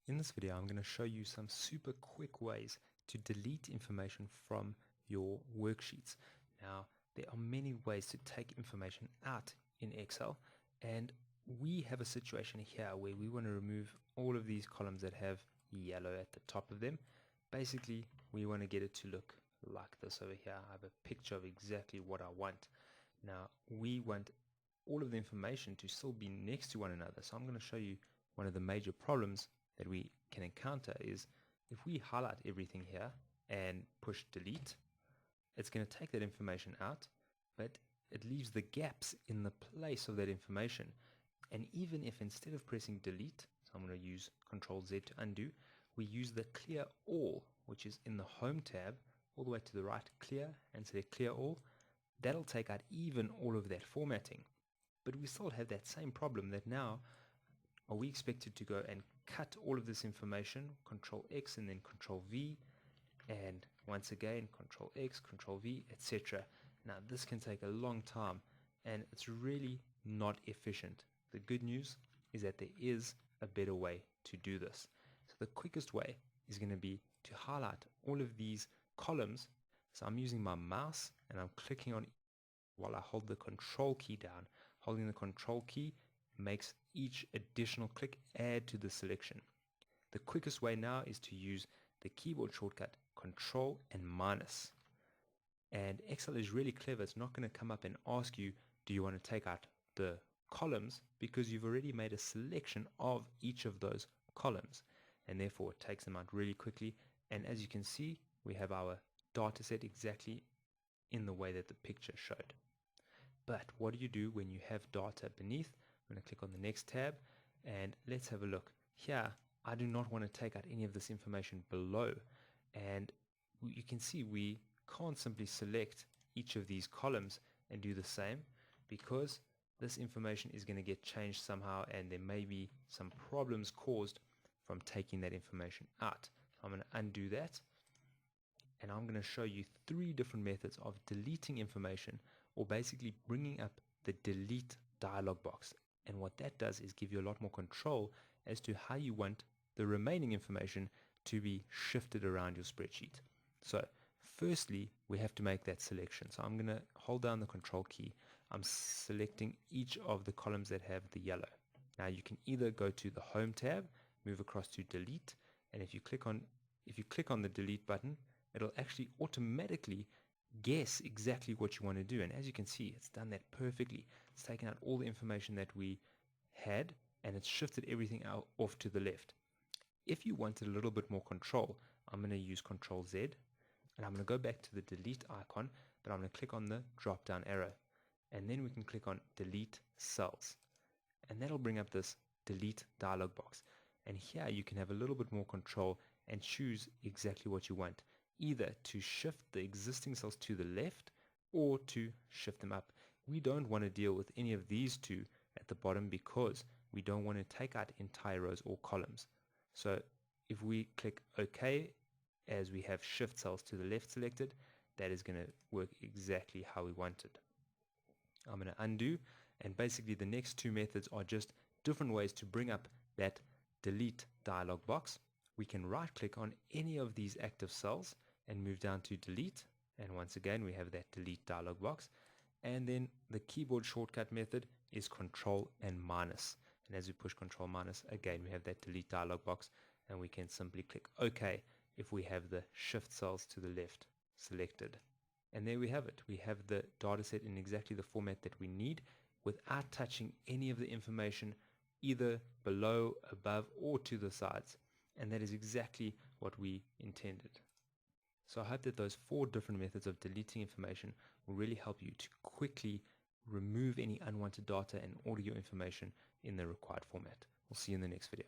In this video, I'm going to show you some super quick ways to delete information from your worksheets. Now, there are many ways to take information out in Excel, and we have a situation here where we want to remove all of these columns that have yellow at the top of them. Basically, we want to get it to look like this over here. I have a picture of exactly what I want. Now, we want all of the information to still be next to one another, so I'm going to show you one of the major problems that we can encounter is if we highlight everything here and push delete, it's going to take that information out, but it leaves the gaps in the place of that information. And even if instead of pressing delete, so I'm going to use Control Z to undo, we use the clear all, which is in the home tab all the way to the right, clear, and select clear all, that'll take out even all of that formatting. But we still have that same problem that now are we expected to go and cut all of this information, Control X and then Control V, and once again Control X, Control V, etc. Now this can take a long time and it's really not efficient. The good news is that there is a better way to do this. So the quickest way is going to be to highlight all of these columns. So I'm using my mouse and I'm clicking on while I hold the Control key down. Holding the Control key makes each additional click add to the selection. The quickest way now is to use the keyboard shortcut Control and minus. And Excel is really clever. It's not going to come up and ask you, do you want to take out the columns, because you've already made a selection of each of those columns, and therefore it takes them out really quickly. And as you can see, we have our data set exactly in the way that the picture showed. But what do you do when you have data beneath? I'm going to click on the next tab and let's have a look. Here, I do not want to take out any of this information below. And you can see we can't simply select each of these columns and do the same, because this information is going to get changed somehow and there may be some problems caused from taking that information out. I'm going to undo that and I'm going to show you 3 different methods of deleting information, or basically bringing up the delete dialog box. And what that does is give you a lot more control as to how you want the remaining information to be shifted around your spreadsheet. So firstly, we have to make that selection. So I'm going to hold down the Control key. I'm selecting each of the columns that have the yellow. Now you can either go to the Home tab, move across to Delete, and if you click on the Delete button, it'll actually automatically guess exactly what you want to do. And as you can see, it's done that perfectly. It's taken out all the information that we had and it's shifted everything out off to the left. If you wanted a little bit more control, I'm going to use Control Z and I'm going to go back to the delete icon, but I'm going to click on the drop down arrow and then we can click on delete cells, and that'll bring up this delete dialog box. And here you can have a little bit more control and choose exactly what you want, either to shift the existing cells to the left or to shift them up. We don't want to deal with any of these two at the bottom because we don't want to take out entire rows or columns. So if we click OK, as we have shift cells to the left selected, that is going to work exactly how we wanted. I'm going to undo, and basically the next 2 methods are just different ways to bring up that delete dialog box. We can right click on any of these active cells and move down to delete, and once again we have that delete dialog box. And then the keyboard shortcut method is Control and minus, and as we push Control minus, again we have that delete dialog box, and we can simply click OK if we have the shift cells to the left selected. And there we have it. We have the data set in exactly the format that we need without touching any of the information either below, above, or to the sides. And that is exactly what we intended. So I hope that those 4 different methods of deleting information will really help you to quickly remove any unwanted data and order your information in the required format. We'll see you in the next video.